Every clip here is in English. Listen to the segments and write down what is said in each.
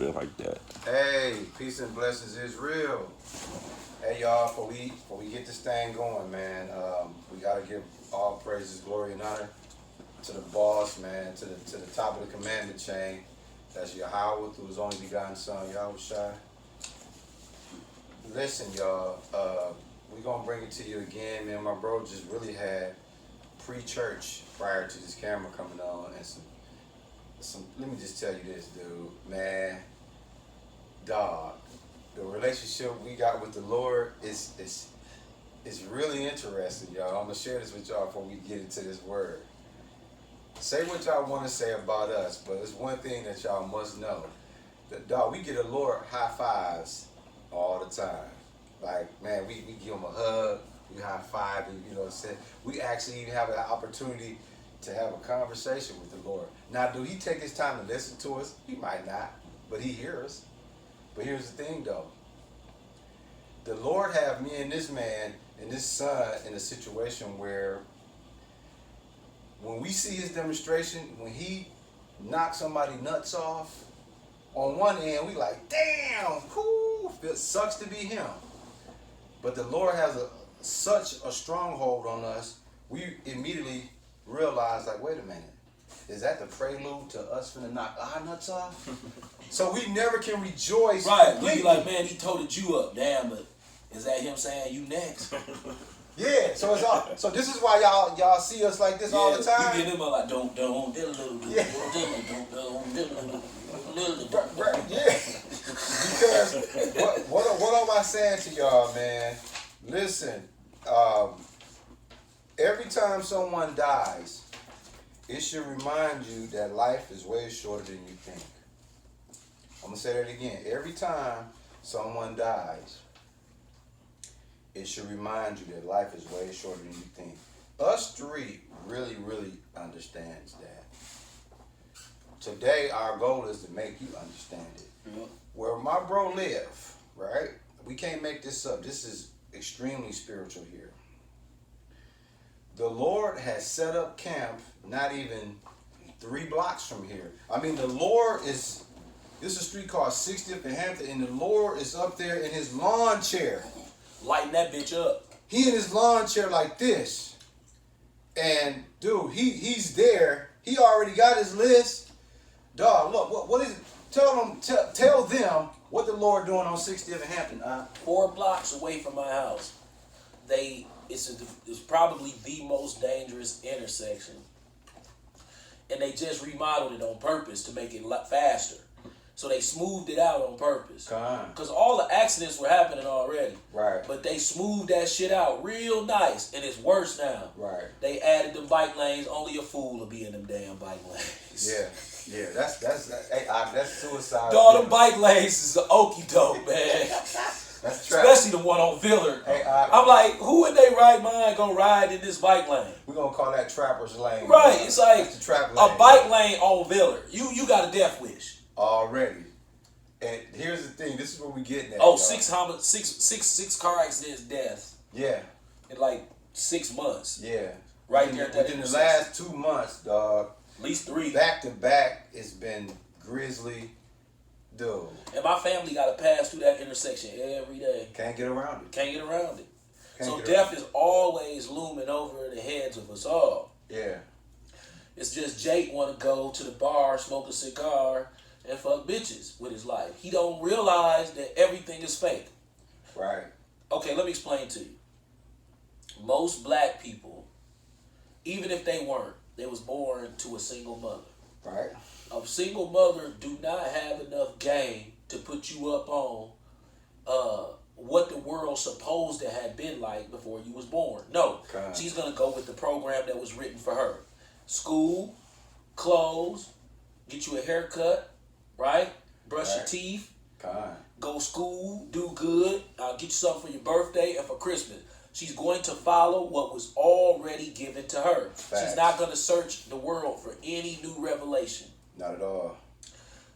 it like that. Hey, peace and blessings is real. Hey y'all, before we get this thing going, man, we gotta give all praises, glory, and honor to the boss, man, to the top of the commandment chain. That's Yahweh through his only begotten son, Yahweh Shai. Listen, y'all, we gonna bring it to you again, man. My bro just really had pre-church prior to this camera coming on, and some. Let me just tell you this, dude, man, dog. The relationship we got with the Lord is really interesting, y'all. I'm gonna share this with y'all before we get into this word. Say what y'all want to say about us, but there's one thing that y'all must know. That, dog, we get the Lord high fives all the time. Like, man, we give him a hug, we high five, and you know what I'm saying? We actually even have an opportunity to have a conversation with the Lord. Now, do he take his time to listen to us? He might not, but he hears us. But here's the thing, though. The Lord have me and this man and this son in a situation where when we see his demonstration, when he knocks somebody nuts off, on one end we like, damn, whoo, it sucks to be him. But the Lord has such a stronghold on us, we immediately realize, like, wait a minute, is that the prelude to us finna knock our nuts off? So we never can rejoice. Right, we be like, man, he toted you up, damn, but is that him saying you next? Yeah, so it's all. So this is why y'all see us like this all the time. We get them like don't Yeah. Yeah. Because what am I saying to y'all, man? Listen, every time someone dies, it should remind you that life is way shorter than you think. I'm gonna say that again. Every time someone dies, it should remind you that life is way shorter than you think. Us three really, really understands that. Today, our goal is to make you understand it. Mm-hmm. Where my bro live, right? We can't make this up. This is extremely spiritual here. The Lord has set up camp not even 3 blocks from here. I mean, the Lord is, this is a street called 60th and Hampton, and the Lord is up there in his lawn chair. Lighting that bitch up. He in his lawn chair like this. And dude, he's there. He already got his list. Dog, look, what is it? Tell them what the Lord doing on 60th and Hampton. 4 blocks away from my house. It's probably the most dangerous intersection. And they just remodeled it on purpose to make it a lot faster. So they smoothed it out on purpose. Because all the accidents were happening already. Right. But they smoothed that shit out real nice. And it's worse now. Right. They added them bike lanes. Only a fool will be in them damn bike lanes. Yeah. That's suicide. Dog, them bike lanes is an okie doke, man. That's trap. Especially the one on Villard. I'm like, who in their right mind gonna ride in this bike lane? We're gonna call that trapper's lane. Right. It's like the trap lane. A bike lane on Villard. You got a death wish. Already. And here's the thing, this is what we getting at. Oh, 6 car accidents, deaths. Yeah. In like 6 months. Yeah. Right within, there. Within the last 2 months, dog. At least 3. Back to back, it's been grisly, dude. And my family got to pass through that intersection every day. Can't get around it. Can't get around it. So death is always looming over the heads of us all. Yeah. It's just Jake want to go to the bar, smoke a cigar, and fuck bitches with his life. He don't realize that everything is fake. Right. Okay, let me explain to you. Most black people, even if they weren't, they was born to a single mother. Right. A single mother do not have enough game to put you up on what the world supposed to have been like before you was born. No, she's going to go with the program that was written for her. School, clothes, get you a haircut, right? Brush your teeth, go school, do good, get you something for your birthday and for Christmas. She's going to follow what was already given to her. Facts. She's not going to search the world for any new revelation. Not at all.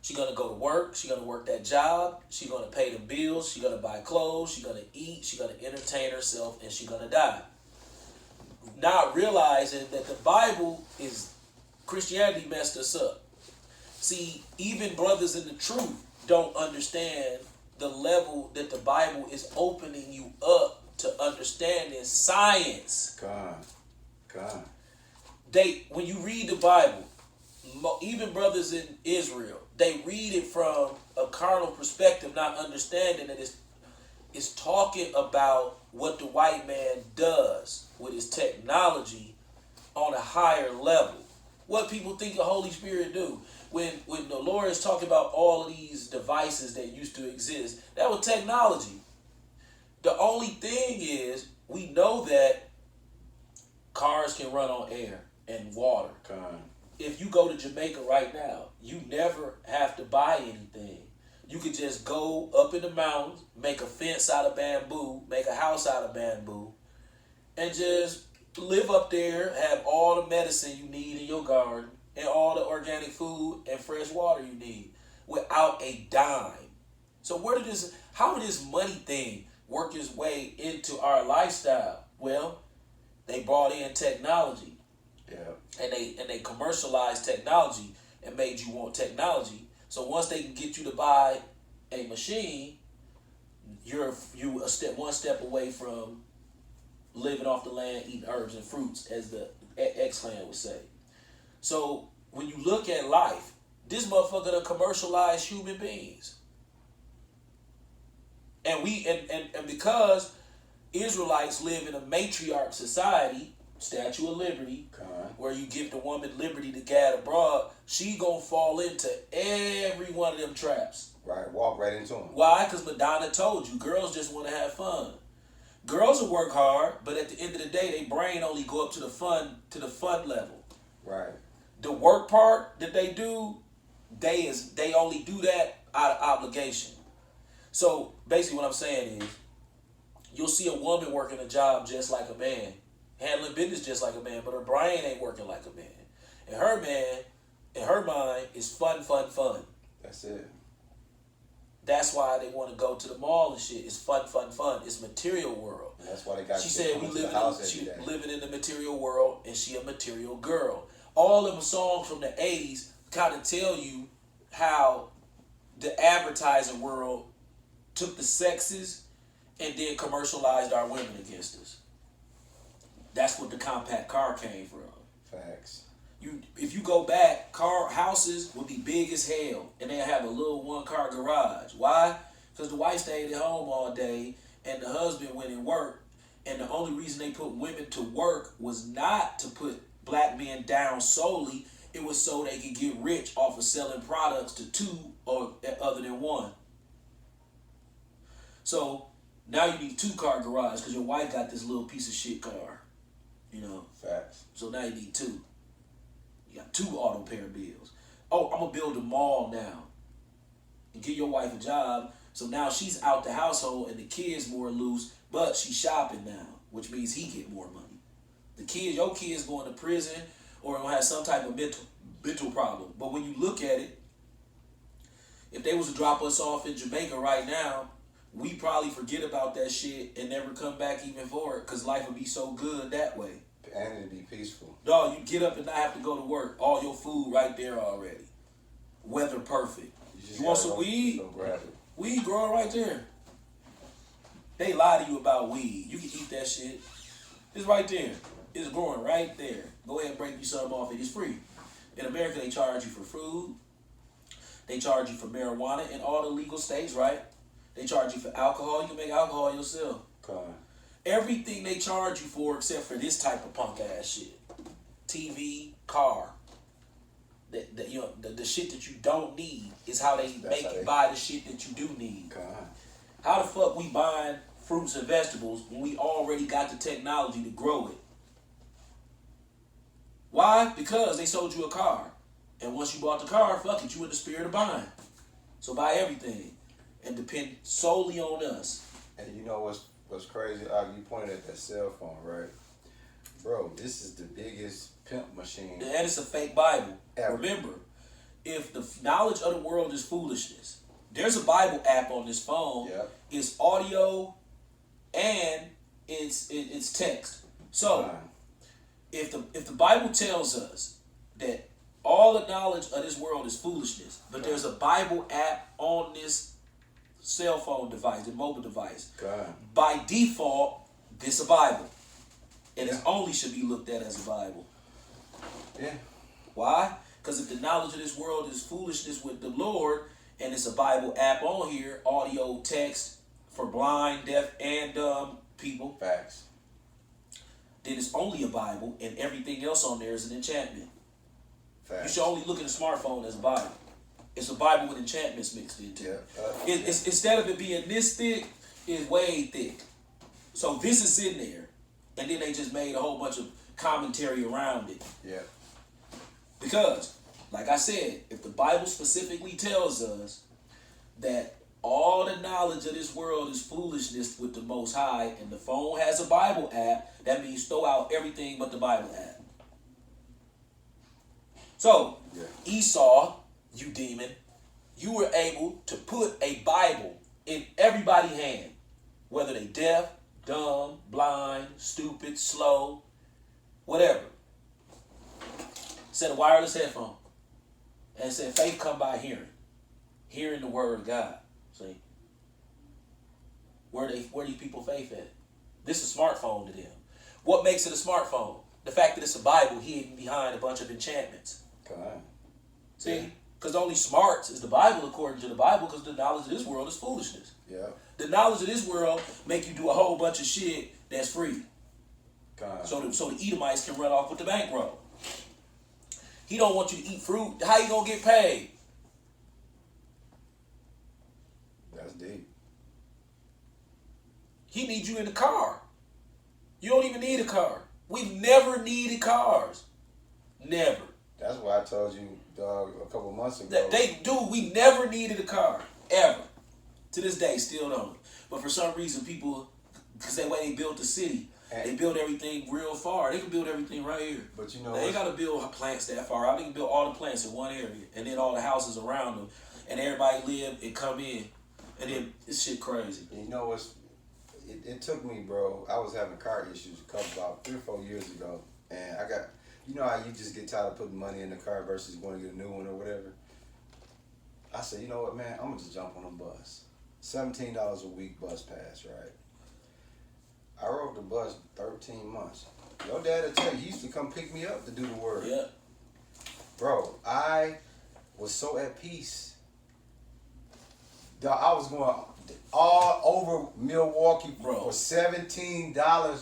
She's going to go to work. She's going to work that job. She's going to pay the bills. She's going to buy clothes. She's going to eat. She's going to entertain herself. And she's going to die. Not realizing that the Bible is... Christianity messed us up. See, even brothers in the truth don't understand the level that the Bible is opening you up to understanding science. God. When you read the Bible, even brothers in Israel, they read it from a carnal perspective, not understanding that it's talking about what the white man does with his technology on a higher level. What people think the Holy Spirit do. When the Lord is talking about all of these devices that used to exist, that was technology. The only thing is, we know that cars can run on air and water. If you go to Jamaica right now, you never have to buy anything. You could just go up in the mountains, make a fence out of bamboo, make a house out of bamboo, and just live up there, have all the medicine you need in your garden, and all the organic food and fresh water you need without a dime. So how did this money thing work its way into our lifestyle? Well, they brought in technology. Yeah. And they commercialized technology and made you want technology. So once they can get you to buy a machine, you're one step away from living off the land, eating herbs and fruits, as the ex-clan would say. So when you look at life, this motherfucker done commercialized human beings. And because Israelites live in a matriarch society, Statue of Liberty, where you give the woman liberty to gad abroad, she gonna fall into every one of them traps. Right, walk right into them. Why? Because Madonna told you, girls just want to have fun. Girls will work hard, but at the end of the day, their brain only go up to the fun level. Right. The work part that they do, they only do that out of obligation. So basically, what I'm saying is, you'll see a woman working a job just like a man, handling business just like a man, but her brain ain't working like a man. And her man, in her mind, is fun. That's it. That's why they want to go to the mall and shit. It's fun. It's material world. And that's why they got. She said she living in the material world, and she a material girl. All of the songs from the 80s kind of tell you how the advertising world took the sexes and then commercialized our women against us. That's what the compact car came from. Facts. If you go back, houses would be big as hell, and they'd have a little one-car garage. Why? Because the wife stayed at home all day, and the husband went and worked, and the only reason they put women to work was not to put black men down solely. It was so they could get rich off of selling products to two or other than one. So now you need a 2-car garage because your wife got this little piece of shit car. Facts. So now you need 2. You got 2 auto repair bills. Oh, I'm gonna build a mall now and give your wife a job. So now she's out the household and the kid's more loose, but she's shopping now, which means he get more money. Your kid's going to prison or gonna have some type of mental problem. But when you look at it, if they was to drop us off in Jamaica right now, we probably forget about that shit and never come back even for it because life would be so good that way. And it'd be peaceful. Dog, you get up and not have to go to work. All your food right there already. Weather perfect. You want some weed? Go grab it. Weed growing right there. They lie to you about weed. You can eat that shit. It's right there. It's growing right there. Go ahead and break you some off. It is free. In America, they charge you for food. They charge you for marijuana in all the legal states, right? They charge you for alcohol. You can make alcohol yourself. Everything they charge you for except for this type of punk ass shit. TV, car. The shit that you don't need is how they make you buy the shit that you do need. How the fuck we buying fruits and vegetables when we already got the technology to grow it? Why? Because they sold you a car. And once you bought the car, fuck it, you in the spirit of buying. So buy everything and depend solely on us. And you know what's crazy? You pointed at that cell phone, right? Bro, this is the biggest pimp machine. And it's a fake Bible. Ever. Remember, if the knowledge of the world is foolishness, there's a Bible app on this phone. Yep. It's audio and it's text. So if the Bible tells us that All the knowledge of this world is foolishness. But there's a Bible app on this cell phone device, the mobile device. God. By default, this a Bible. And it only should be looked at as a Bible. Yeah. Why? Because if the knowledge of this world is foolishness with the Lord, and it's a Bible app on here, audio, text, for blind, deaf, and dumb people. Facts. Then it's only a Bible, and everything else on there is an enchantment. Facts. You should only look at a smartphone as a Bible. It's a Bible with enchantments mixed into it. Yeah. It's instead of it being this thick, it's way thick. So this is in there, and then they just made a whole bunch of commentary around it. Yeah. Because, like I said, if the Bible specifically tells us that all the knowledge of this world is foolishness with the Most High, and the phone has a Bible app, that means throw out everything but the Bible app. So, Esau, you demon, you were able to put a Bible in everybody's hand, whether they deaf, dumb, blind, stupid, slow, whatever. Said a wireless headphone, and said faith come by hearing the word of God. See, where do people faith at? This is a smartphone to them. What makes it a smartphone? The fact that it's a Bible hidden behind a bunch of enchantments. God. See, because only smarts is the Bible according to the Bible, because the knowledge of this world is foolishness. Yeah. The knowledge of this world make you do a whole bunch of shit that's free. God. So the Edomites can run off with the bankroll. He don't want you to eat fruit. How you gonna get paid? That's deep. He needs you in the car. You don't even need a car. We've never needed cars. Never. That's why I told you, dog, a couple months ago. We never needed a car. Ever. To this day, still don't. But for some reason, people, because that way they built the city, they build everything real far. They can build everything right here. But you know, they ain't got to build plants that far out. They can build all the plants in one area, and then all the houses around them, and everybody live and come in, and then this shit crazy. You know what's? It took me, bro. I was having car issues about 3 or 4 years ago, and I got, you know how you just get tired of putting money in the car versus going to get a new one or whatever. I said, you know what, man? I'm gonna just jump on a bus. $17 a week bus pass, right? I rode the bus 13 months. Your dad will tell you, he used to come pick me up to do the work. Yeah. Bro, I was so at peace. I was going all over Milwaukee for $17,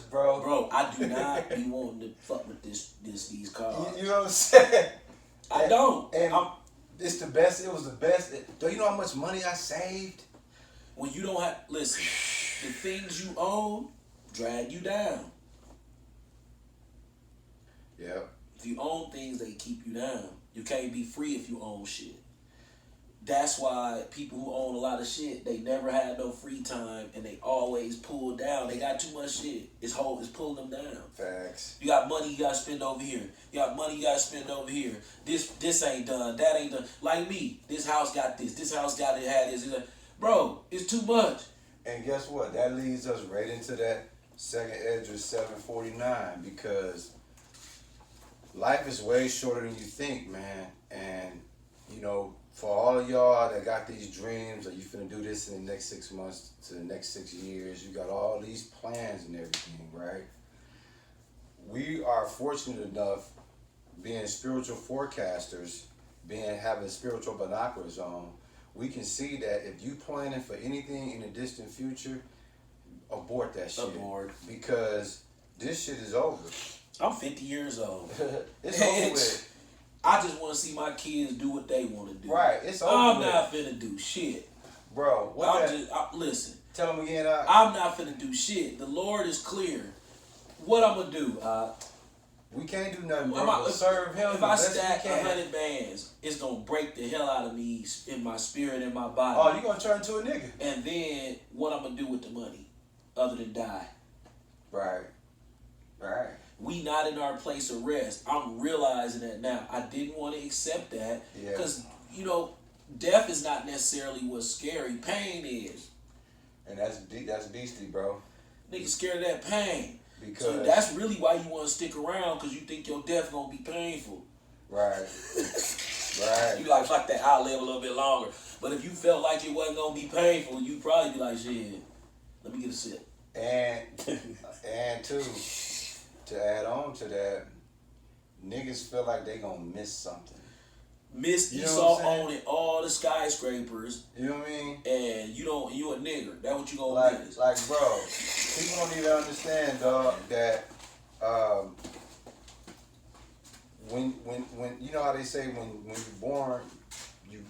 bro. Bro, I do not be wanting to fuck with these cars. You know what I'm saying? I don't. And it's the best. It was the best. Do you know how much money I saved? When you don't have, listen, the things you own drag you down. Yep. If you own things, they keep you down. You can't be free if you own shit. That's why people who own a lot of shit, they never had no free time, and they always pull down. They got too much shit. It's pulling them down. Facts. You got money you got to spend over here. You got money you got to spend over here. This ain't done. That ain't done. Like me, this house got this. This house got it. Had this. Bro, it's too much. And guess what? That leads us right into that second Esdras 7:49, because life is way shorter than you think, man. And you know, for all of y'all that got these dreams, or you finna do this in the next 6 months to the next 6 years, you got all these plans and everything, right? We are fortunate enough, being spiritual forecasters, having spiritual binoculars on, we can see that if you planning for anything in the distant future, abort that shit. Abort. Because this shit is over. I'm 50 years old. It's over with. I just want to see my kids do what they want to do. Right, it's over I'm with. not finna do shit. Bro, listen. Tell them again. I'm not finna do shit. The Lord is clear. What I'm gonna do? We can't do nothing, bro. But serve Him. If I stack 100 bands, it's gonna break the hell out of me in my spirit and my body. Oh, you gonna turn into a nigga. And then what I'm gonna do with the money, other than die? Right. We not in our place of rest. I'm realizing that now. I didn't want to accept that because you know, death is not necessarily what's scary. Pain is. And that's beastly, bro. Niggas scared of that pain. Because so that's really why you want to stick around, because you think your death gonna be painful. Right. Right. You like, fuck that, I'll live a little bit longer. But if you felt like it wasn't gonna be painful, you'd probably be like, shit, let me get a sip. And too, to add on to that, niggas feel like they gonna miss something. Miss You know Esau what I'm saying? owning all the skyscrapers, You know what I mean? and you a nigger. That's what you gonna Like, miss. like, bro, people don't even understand, dog, that when you know how they say when you're born, you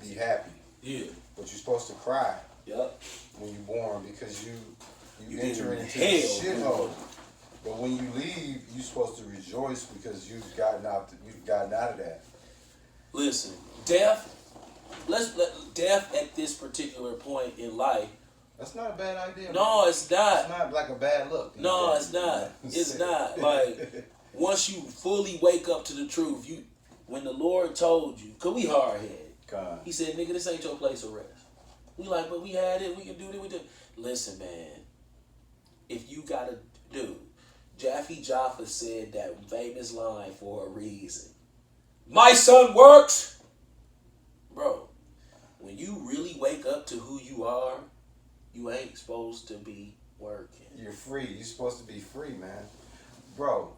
be happy, Yeah. but you're supposed to cry Yep. when you're born because you You enter in into hell, this shithole. But when you leave, you're supposed to rejoice because you've gotten out of that. Listen, death. Death at this particular point in life. That's not a bad idea. No, man. it's not. It's not like a bad look. No, it's not. It's not. Like, once you fully wake up to the truth, when the Lord told you, cause we hard headed. God. He said, "Nigga, this ain't your place of rest." We like, but we had it. We can do it. We do. Listen, man. If you gotta do, Jaffe Jaffa said that famous line for a reason. My son works, bro. When you really wake up to who you are, you ain't supposed to be working. You're free. You're supposed to be free, man. Bro.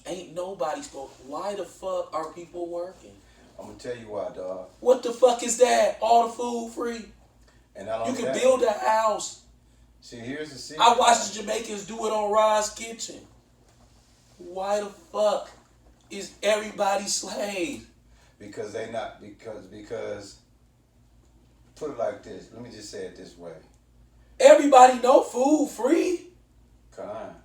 Ain't nobody supposed. Why the fuck are people working? I'm gonna tell you why, dog. What the fuck is that? All the food free. And not You only can that, build a house. See, here's the secret. I watched the Jamaicans do it on Rod's Kitchen. Why the fuck is everybody slaves? Because they not because put it like this. Let me just say it this way. Everybody know food free. Come on.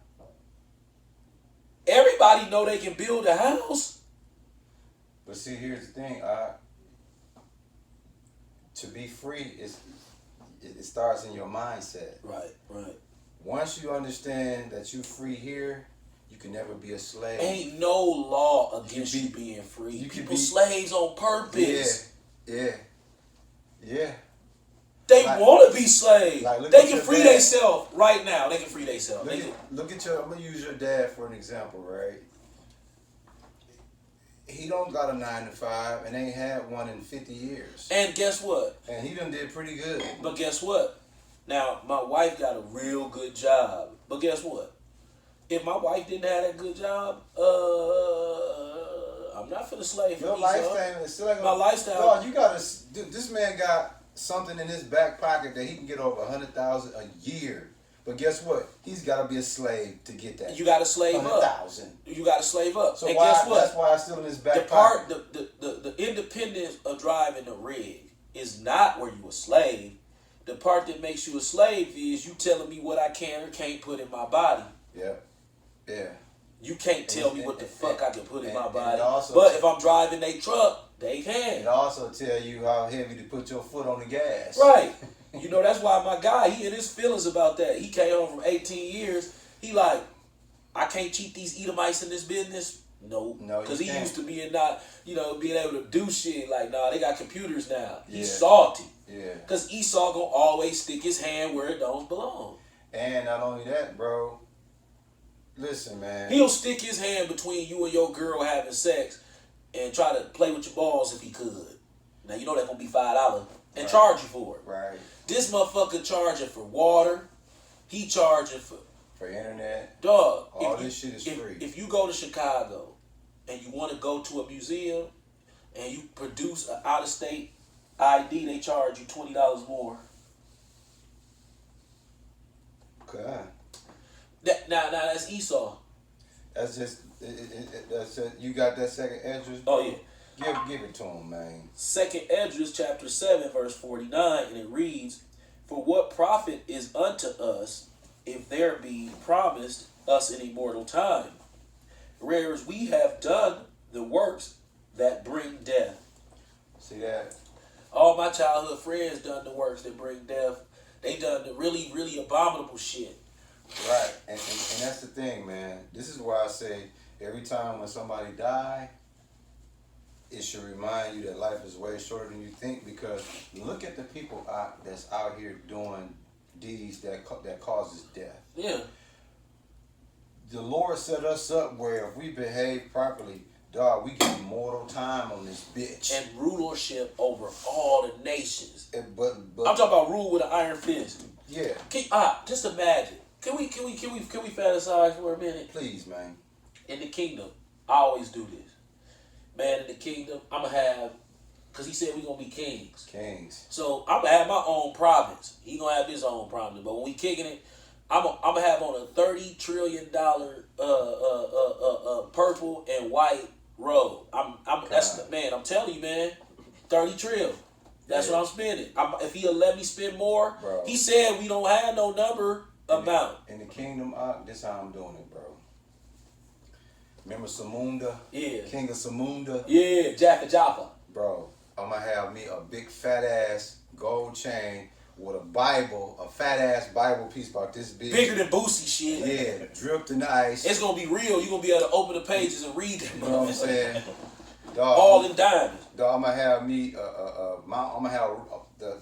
Everybody know they can build a house. But see, here's the thing. To be free it starts in your mindset. Right, right. Once you understand that you're free here, you can never be a slave. Ain't no law against you being free. You can People be slaves on purpose. Yeah. They Like- want to be slaves. like, look They at can your free dad. themselves right now. They can free themselves. Look at your. I'm gonna use your dad for an example, right? He don't got a 9 to 5 and ain't had one in 50 years, And guess what? and he done did pretty good. But guess what? Now, my wife got a real good job. But guess what? If my wife didn't have that good job, I'm not finna slave for Your me, lifestyle is still like My lifestyle- Dog, you gotta. This man got something in his back pocket that he can get over 100,000 a year. But guess what? He's got to be a slave to get that. You got to slave up. 100,000. You got to slave up. So and why? guess what? That's why it's still in his back The pocket. the independence of driving a rig is not where you a slave. The part that makes you a slave is you telling me what I can or can't put in my body. Yeah. You can't tell me what the fuck I can put in my body. Also, But if I'm driving a truck, they can. It also tell you how heavy to put your foot on the gas. Right. You know, that's why my guy, he in his feelings about that. He came home from 18 years. He like, I can't cheat these Edomites in this business. No, because he used to being being able to do shit. Like, nah, they got computers now. He's salty. Yeah. Because Esau gonna always stick his hand where it don't belong. And not only that, bro. Listen, man. He'll stick his hand between you and your girl having sex and try to play with your balls if he could. Now, you know that's gonna be $5 and charge you for it. Right. This motherfucker charging for water. He charging for internet. Dog. All this shit is free. If you go to Chicago and you want to go to a museum and you produce an out-of-state ID, they charge you $20 more. Okay. Now that's Esau. That's just you got that second address. Oh yeah. Give it to him, man. Second Esdras chapter 7 verse 49, and it reads, "For what profit is unto us if there be promised us an immortal time, whereas we have done the works that bring death." See that? All my childhood friends done the works that bring death. They done the really, really abominable shit. Right, and that's the thing, man. This is why I say every time when somebody die, it should remind you that life is way shorter than you think. Because look at the people that's out here doing deeds that causes death. Yeah. The Lord set us up where if we behave properly, Dog, we get mortal time on this bitch. And rulership over all the nations. But I'm talking about rule with an iron fist. Yeah. Just imagine. Can we fantasize for a minute? Please, man. In the kingdom, I always do this. Man, in the kingdom, I'm gonna have, cause he said we gonna be kings. Kings. So I'm gonna have my own province. He gonna have his own province. But when we kicking it, I'm gonna have on a $30 trillion purple and white robe. I'm telling you, man, 30 trillion. That's what I'm spending. If he'll let me spend more, bro. He said we don't have no number amount. In the kingdom, this how I'm doing it, bro. Remember Samunda? Yeah. King of Samunda? Yeah, Jaffa Jaffa. Bro, I'm gonna have me a big fat ass gold chain with a Bible, a fat ass Bible piece about this big. Bigger than Boosie shit. Yeah, dripped in the ice. It's gonna be real. You're gonna be able to open the pages and read them. You know what I'm saying? Dog, all in diamonds. Dog, I'm gonna have me, I'm gonna have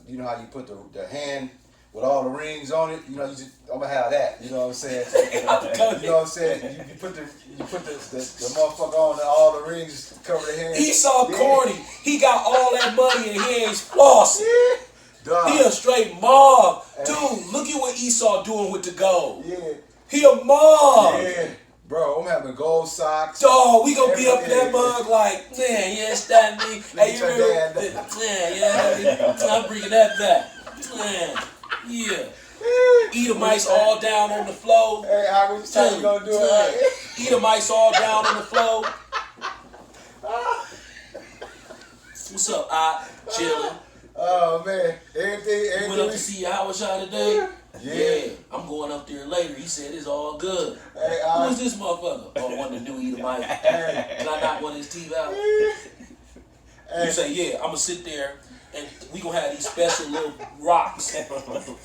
you know how you put the hand with all the rings on it, you know, I'm gonna have that. You know what I'm saying? You know what I'm saying? You put the motherfucker on all the rings cover the hand. Esau corny. He got all that money and he ain't flossing. Dog. He a straight mob. Dude, look at what Esau doing with the gold. Yeah. He a mob. Yeah. Bro, I'm having gold socks. Dog, we gonna be up in that mug like, man, you understand me? Hey, you remember? Man, I'm bringing that back. Man, yeah. Edomites all down on the floor. Hey, I was trying to go do it. Edomites all down on the floor. What's up, I chilling. Oh man, everything. Went up to see Yahweh today. Yeah, I'm going up there later. He said it's all good. Hey, who is this motherfucker? Oh, one of the new Edomites. Can I knock one of his teeth out? You say, yeah, I'm gonna sit there and we gonna have these special little rocks.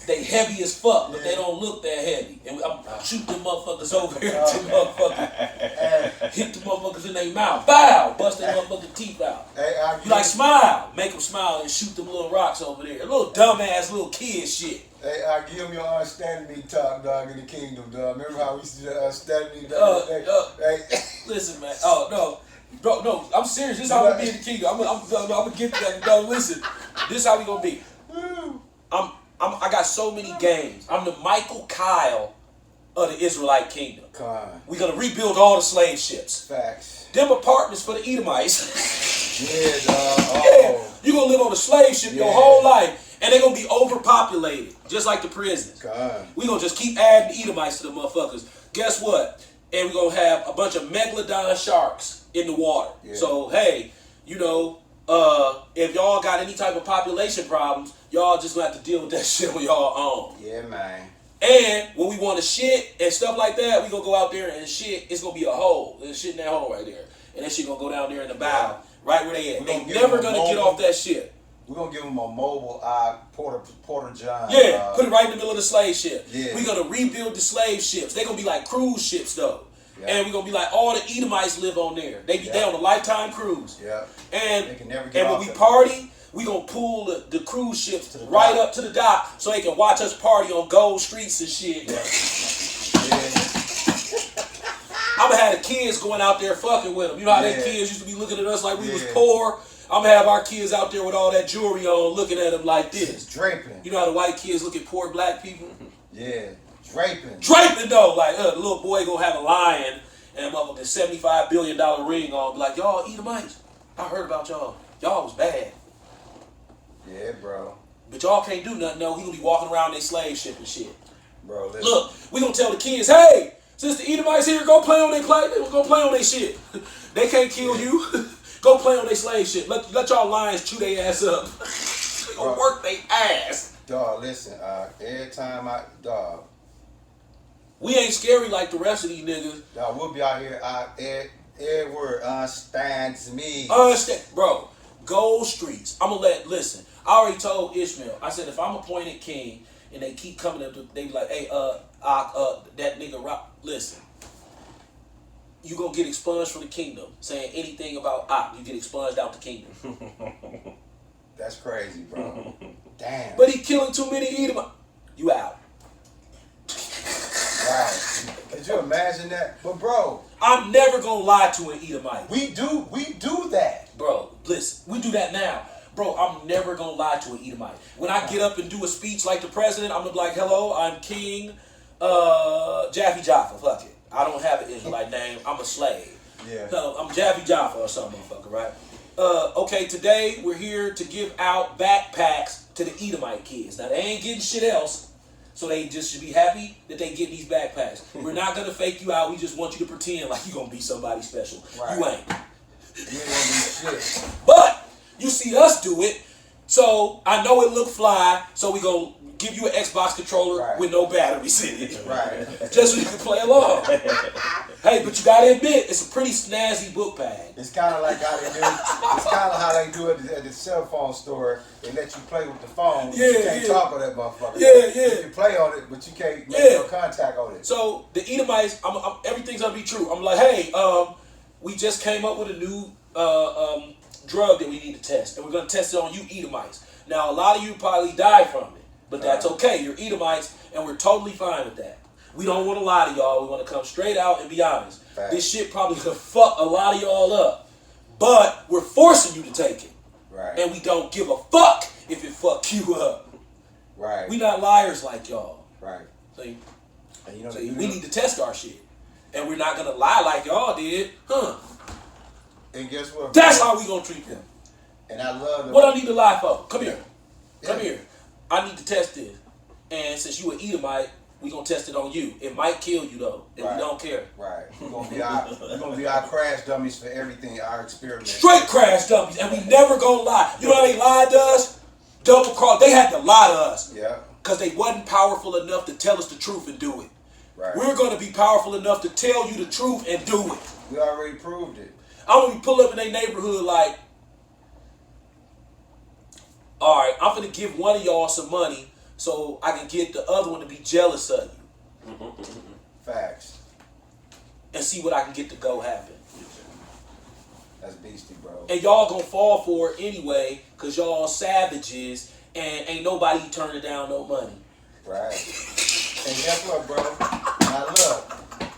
They heavy as fuck, but they don't look that heavy. And I'm shoot them motherfuckers over here to motherfuckers. Hit the motherfuckers in their mouth. Bow! Bust their motherfucking teeth out. You like smile. Make them smile and shoot them little rocks over there. A little dumbass little kid shit. Hey, I give them your understanding me talk, dog, in the kingdom, dog. Remember how we used to do understanding me back in the day? Hey. Listen, man. Oh, no. Bro, no, I'm serious. This is how we be in the kingdom. I'm gonna get to that. No, listen. This is how we gonna be. I got so many games. I'm the Michael Kyle of the Israelite kingdom. We're gonna rebuild all the slave ships. Facts. Them apartments for the Edomites. Yeah, dog. Oh. Yeah, you gonna live on a slave ship your whole life, and they gonna be overpopulated, just like the prisons. We gonna just keep adding Edomites to the motherfuckers. Guess what? And we gonna have a bunch of megalodon sharks in the water. Yeah. So hey, you know, if y'all got any type of population problems, y'all just gonna have to deal with that shit on y'all own. Yeah, man. And when we want to shit and stuff like that, we gonna go out there and shit. It's gonna be a hole. There's shit in that hole right there, and that shit gonna go down there in the bow, right where they at. They never gonna get off that shit. We're gonna give them a mobile Porter John. Yeah, put it right in the middle of the slave ship. Yeah. We're gonna rebuild the slave ships. They're gonna be like cruise ships though. Yeah. And we're gonna be like all the Edomites live on there. They on a lifetime cruise. Yeah. And they can never get when we party, we gonna pull the cruise ships right up to the dock so they can watch us party on gold streets and shit. Yeah. I'm gonna have the kids going out there fucking with them. You know how they kids used to be looking at us like we was poor? I'm gonna have our kids out there with all that jewelry on looking at them like this. It's draping. You know how the white kids look at poor black people? Yeah. Draping. Draping though. Like the little boy gonna have a lion and a motherfucking $75 billion ring on. Be like, y'all Edomites, I heard about y'all. Y'all was bad. Yeah, bro. But y'all can't do nothing, no. He gonna be walking around their slave ship and shit. Bro, listen. Look, we gonna tell the kids, hey, since the Edomites here, go play on their shit. They can't kill you. Go play on their slave ship. Let y'all lions chew their ass up. They gonna work their ass. Dog, listen, every time we ain't scary like the rest of these niggas. Dog, we'll be out here, every word understands me. Understand, bro. Gold streets. Listen, I already told Ishmael, I said, if I'm appointed king and they keep coming up, they be like, hey, that nigga rock, listen. You gonna get expunged from the kingdom. Saying anything about Ak, you get expunged out the kingdom. That's crazy, bro. Damn. But he killing too many Edomites. You out. Right. Could you imagine that? But bro, I'm never gonna lie to an Edomite. we do that. Bro, listen, we do that now. Bro, I'm never gonna lie to an Edomite. When I get up and do a speech like the president, I'm gonna be like, hello, I'm King Jaffe Jaffa. Fuck it. I don't have an Israelite name. I'm a slave. Yeah. No, I'm Jaffe Jaffa or some motherfucker, right? Okay, today we're here to give out backpacks to the Edomite kids. Now, they ain't getting shit else, so they just should be happy that they get these backpacks. We're not going to fake you out. We just want you to pretend like you're going to be somebody special. Right. You ain't. You ain't gonna be shit. But you see us do it, so I know it look fly, so we going to give you an Xbox controller with no batteries in it. Right. Just so you can play along. Hey, but you gotta admit, it's a pretty snazzy book bag. It's kind of like how they do. It's kind of how they do it at the cell phone store. They let you play with the phone. Yeah, you can't yeah. talk on that motherfucker. Yeah. You can play on it, but you can't make no contact on it. So the Edomites, everything's gonna be true. I'm like, hey, we just came up with a new drug that we need to test, and we're gonna test it on you Edomites. Now, a lot of you probably die from it, but that's okay. You're Edomites, and we're totally fine with that. We don't want to lie to y'all. We want to come straight out and be honest. Fact. This shit probably could fuck a lot of y'all up, but we're forcing you to take it. Right. And we don't give a fuck if it fuck you up. Right. We not liars like y'all. Right. See? And you know, See, we need to test our shit. And we're not going to lie like y'all did. Huh. And guess what? That's how we going to treat them. And I love What I need to lie for? Come here. Come Yeah. here. I need to test this. And since you an Edomite, we gonna test it on you. It might kill you though, and we don't care. Right. We're gonna be our crash dummies for everything, our experiment. Straight crash dummies, and we never gonna lie. You know how they lied to us? Double cross. They had to lie to us. Yeah. Because they wasn't powerful enough to tell us the truth and do it. Right. We're gonna be powerful enough to tell you the truth and do it. We already proved it. I'm gonna be pull up in their neighborhood like, all right, I'm gonna give one of y'all some money so I can get the other one to be jealous of you. Facts. And see what I can get to go happen. That's beastie, bro. And y'all gonna fall for it anyway, cause y'all savages and ain't nobody turning down no money. Right. And guess what, bro? Now look,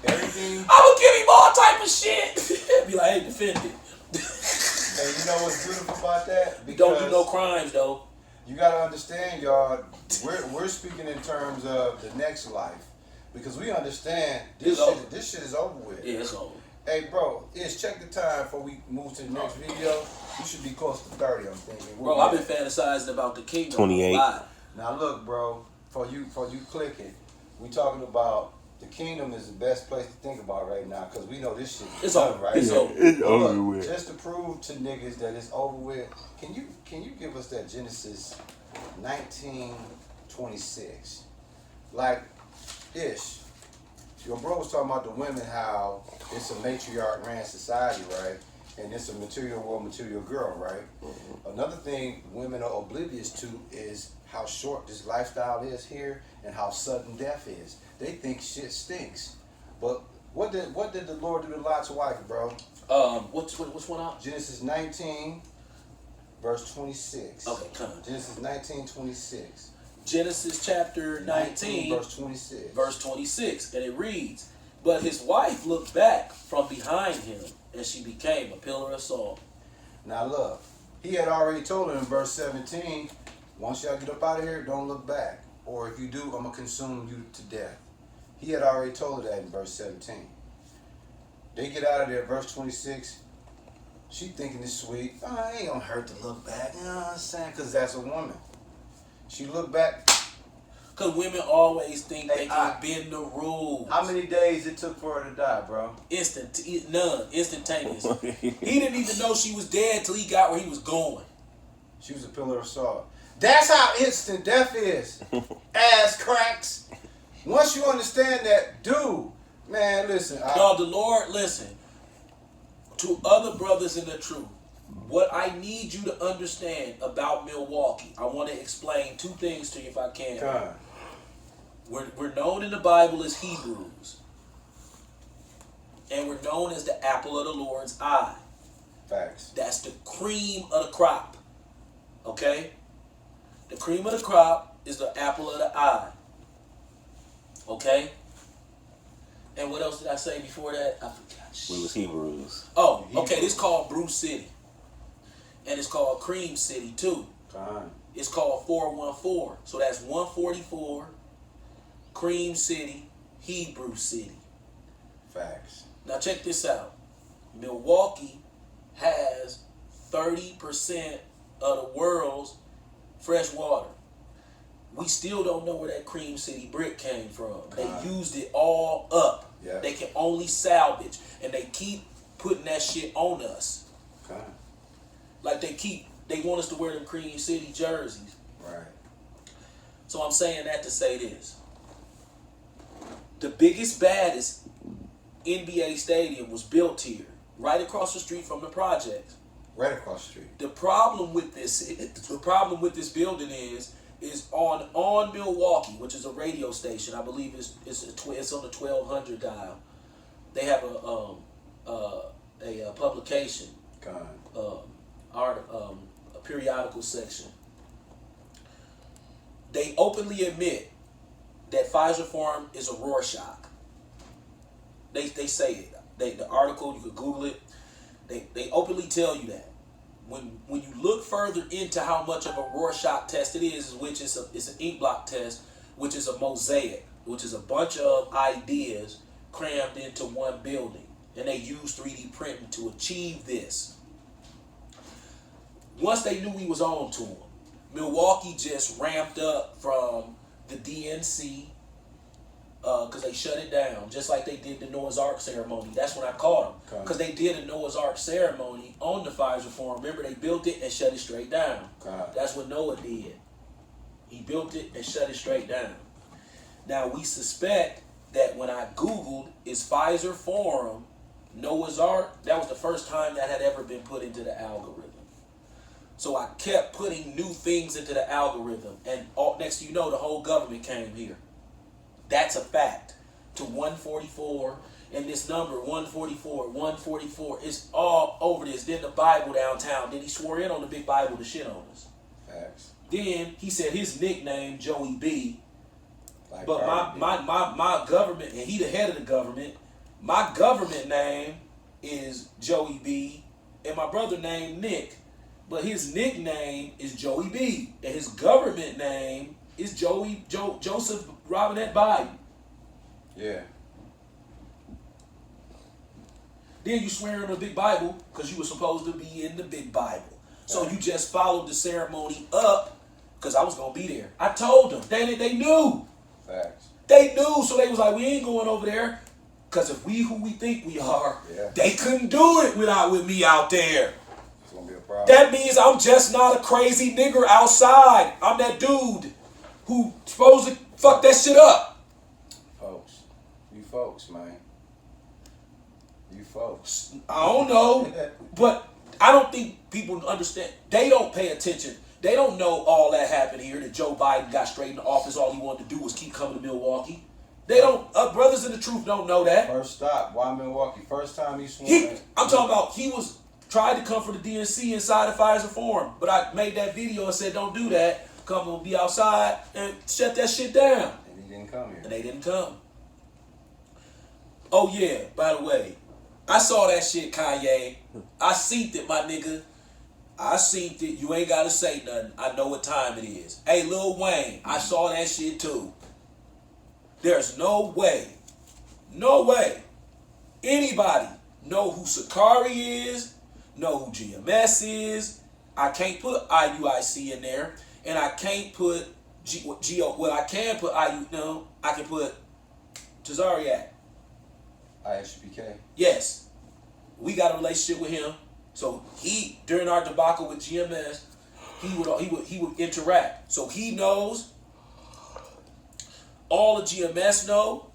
everything. I would give him all type of shit. Be like, hey, defend it. And you know what's beautiful about that? We don't do no crimes though. You gotta understand, y'all. We're speaking in terms of the next life, because we understand this shit is over with. Yeah, it's over. Hey, bro, check the time before we move to the next video. You should be close to 30. I'm thinking. Bro, I've been fantasizing about the kingdom 28. a lot. Now look, bro, for you clicking, we talking about the kingdom is the best place to think about right now, because we know this shit is It's done, over. right? It's over. It's But over look, with. just to prove to niggas that it's over with, can you give us that Genesis 19:26? Like, ish. Your bro was talking about the women, how it's a matriarch ran society, right? And it's a material world, material girl, right? Another thing women are oblivious to is how short this lifestyle is here and how sudden death is. They think shit stinks. But what did the Lord do to Lot's wife, bro? What's one out? Genesis 19, verse 26. Okay, come on. Genesis 19:26. Genesis chapter 19, verse 26. verse 26, and it reads, "But his wife looked back from behind him, and she became a pillar of salt." Now look, he had already told her in verse 17, once y'all get up out of here, don't look back. Or if you do, I'm going to consume you to death. He had already told her that in verse 17. They get out of there, verse 26. She thinking it's sweet. Oh, it ain't going to hurt to look back. You know what I'm saying? Because that's a woman. She looked back. Because women always think Hey, they can bend the rules. How many days it took for her to die, bro? None. Instantaneous. He didn't even know she was dead till he got where he was going. She was a pillar of salt. That's how instant death is. Ass cracks. Once you understand that, dude, man, listen. Y'all, the Lord, listen. To other brothers in the truth, what I need you to understand about Milwaukee, I want to explain two things to you if I can. God. We're known in the Bible as Hebrews. And we're known as the apple of the Lord's eye. Facts. That's the cream of the crop. Okay? The cream of the crop is the apple of the eye. Okay? And what else did I say before that? I forgot. We was Hebrews. Oh, okay. This called Bruce City, and it's called Cream City too. It's called 414. So that's 144, Cream City, Hebrew City. Facts. Now check this out. Milwaukee has 30% of the world's fresh water. We still don't know where that Cream City brick came from. They used it all up. Yeah. They can only salvage. And they keep putting that shit on us. Like they want us to wear them Cream City jerseys. Right. So I'm saying that to say this. The biggest, baddest NBA stadium was built here, right across the street from the projects. Right across the street. The problem with this building is on Milwaukee, which is a radio station. I believe it's on the 1200 dial. They have a publication, a periodical section. They openly admit that Pfizer Farm is a Rorschach. They say it. The article, you could Google it. They openly tell you that. When you look further into how much of a Rorschach test it is, which is it's an ink block test, which is a mosaic, which is a bunch of ideas crammed into one building, and they use 3D printing to achieve this. Once they knew we was on to them, Milwaukee just ramped up from the DNC because they shut it down, just like they did the Noah's Ark ceremony. That's when I caught them, because they did a Noah's Ark ceremony on the Pfizer Farm. Remember, they built it and shut it straight down. That's what Noah did. He built it and shut it straight down. Now, we suspect that when I Googled, is Pfizer Forum Noah's Ark, that was the first time that had ever been put into the algorithm. So I kept putting new things into the algorithm, and next thing you know, the whole government came here. That's a fact. To 144, and this number 144 is all over this. Then the Bible downtown. Then he swore in on the big Bible to shit on us. Facts. Then he said his nickname Joey B. Like but my government, and he the head of the government. My government name is Joey B, and my brother named Nick, but his nickname is Joey B, and his government name is Joseph Robinette Biden. Yeah. Then you swear in the big Bible because you were supposed to be in the big Bible. So you just followed the ceremony up because I was gonna be there. I told them. They knew. Facts. They knew, so they was like, we ain't going over there. Because if we who we think we are, they couldn't do it with me out there. It's gonna be a problem. That means I'm just not a crazy nigger outside. I'm that dude who supposed to fuck that shit up. You folks, man. You folks. I don't know, but I don't think people understand. They don't pay attention. They don't know all that happened here, that Joe Biden got straight into office. All he wanted to do was keep coming to Milwaukee. They don't, brothers in the truth don't know that. First stop, why Milwaukee? First time he swung. I'm talking about he tried to come for the DNC inside the Pfizer Forum, but I made that video and said, don't do that. Come and be outside and shut that shit down. And he didn't come here. And they didn't come. Oh yeah, by the way, I saw that shit, Kanye. I seen it, my nigga. I seen it. You ain't gotta say nothing. I know what time it is. Hey, Lil Wayne, I saw that shit too. There's no way anybody know who Sakari is, know who GMS is. I can't put IUIC in there, and I can't put I can put IU. No, I can put Tazariak. ISPK. Yes, we got a relationship with him. So he, during our debacle with GMS, he would interact. So he knows. All the GMS know.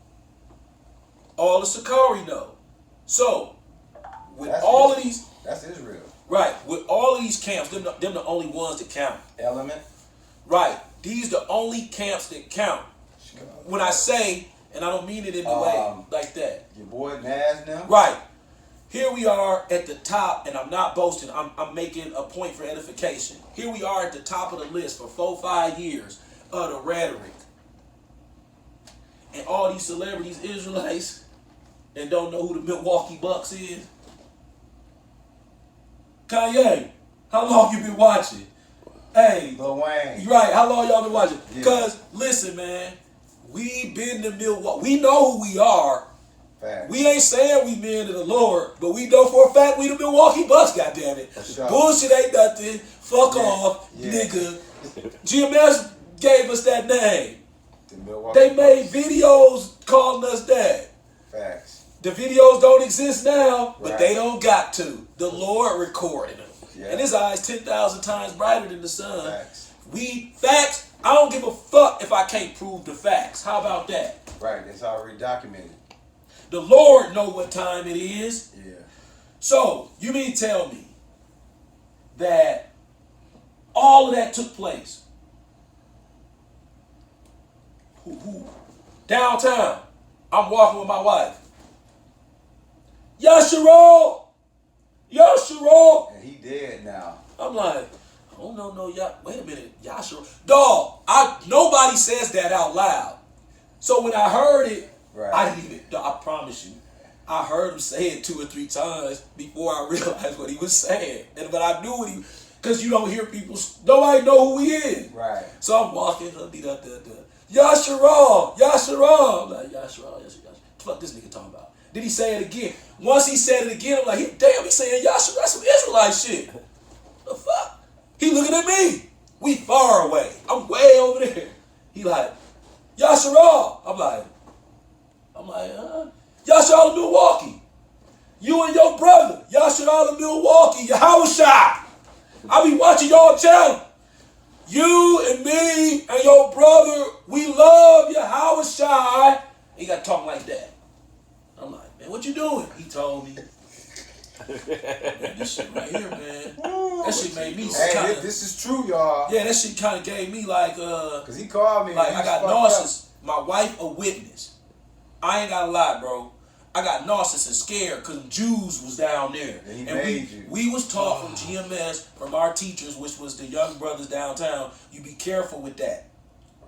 All the Sakari know. So with of these, that's Israel. Right. With all of these camps, them the only ones that count. Element. Right. These the only camps that count. When I say, and I don't mean it in a way like that. Your boy Nas now. Right. Here we are at the top, and I'm not boasting. I'm making a point for edification. Here we are at the top of the list for 4-5 years of the rhetoric. And all these celebrities, Israelites, and don't know who the Milwaukee Bucks is? Kanye, how long you been watching? Hey, Lil Wayne. Right, how long y'all been watching? Yeah. Because, listen, man, we been to Milwaukee. We know who we are. Fact. We ain't saying we men of the Lord, but we know for a fact we the Milwaukee Bucks, goddammit. Sure. Bullshit ain't nothing. Fuck off, nigga. GMS gave us that name. The Milwaukee They made Bucks. videos calling us that. Facts. The videos don't exist now, but Right. they don't got to. The Lord recorded them. Yeah. And his eyes 10,000 times brighter than the sun. Facts. Facts, I don't give a fuck if I can't prove the facts. How about that? Right, it's already documented. The Lord know what time it is. Yeah. So, you mean tell me that all of that took place? Downtown, I'm walking with my wife. Yashiro! And he dead now. I'm like, oh no, wait a minute, Yashiro. Dog, nobody says that out loud. So when I heard it, Right. I didn't even, I promise you, I heard him say it 2 or 3 times before I realized what he was saying. But I knew what because you don't hear people, nobody know who he is. Right. So I'm walking, Yashiro. I'm like, Yashiro. Fuck this nigga talking about. Did he say it again? Once he said it again, I'm like, damn, he's saying Yashiro. That's some Israelite shit. The fuck? He looking at me. We far away. I'm way over there. He like, Yashiro. I'm like, y'all should all in Milwaukee. You and your brother, y'all should all in Milwaukee. Yahushua. I be watching y'all channel. You and me and your brother, we love Yahushua. He got to talk like that. I'm like, man, what you doing? He told me. Man, this shit right here, man. That shit made me Hey, this is true, y'all. Yeah, that shit kind of gave me like, Cause he called me. like I got nauseous. My wife a witness. I ain't gotta lie, bro. I got nauseous and scared because Jews was down there. And we was taught from GMS, from our teachers, which was the young brothers downtown, you be careful with that.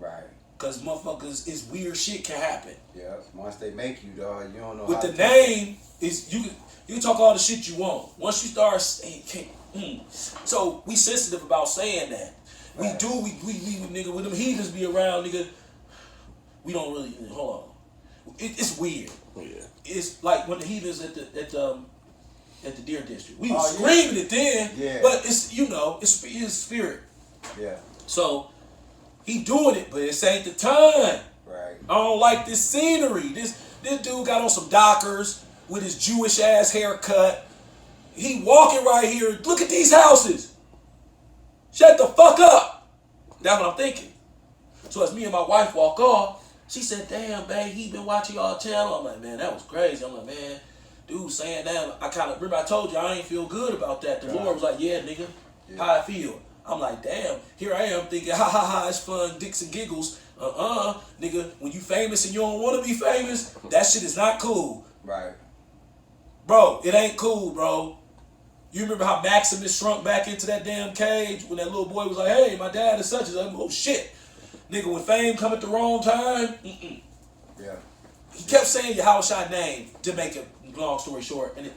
Right. Because motherfuckers, is weird shit can happen. Yeah, once they make you, dog, you don't know With how the to name, is you can talk all the shit you want. Once you start saying, so we sensitive about saying that. Right. We nigga, with them heathens be around, nigga, we don't really, hold on. It's weird. Yeah. It's like when the heathens at the Deer District. We was Oh, screaming it then, Yeah. but it's it's his spirit. Yeah. So he doing it, but it ain't the time. Right. I don't like this scenery. This dude got on some Dockers with his Jewish ass haircut. He walking right here. Look at these houses. Shut the fuck up. That's what I'm thinking. So as me and my wife walk off, she said, damn, babe, he been watching y'all channel. I'm like, man, that was crazy. I'm like, man, dude saying that. I kind of, remember I told you I ain't feel good about that. The Lord was like, yeah, nigga, how I feel. I'm like, damn, here I am thinking, ha, it's fun, dicks and giggles. Nigga, when you famous and you don't want to be famous, that shit is not cool. Right. Bro, it ain't cool, bro. You remember how Maximus shrunk back into that damn cage when that little boy was like, hey, my dad is such and such. Oh, shit. Nigga, when fame come at the wrong time, Yeah. He kept saying Yahushua's name to make it, long story short, and it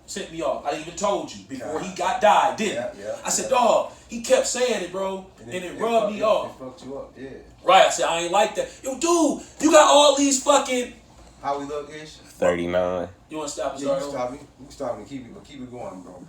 sent me off. I even told you before he died, didn't I? Yeah. I said, dog, he kept saying it, bro, and it rubbed me off. It fucked you up, yeah. Right, I said, I ain't like that. Yo, dude, you got all these fucking... How we look, Ish? 39. You want to stop and Yeah, start you over? stop me. You can stop me. Keep it going, bro.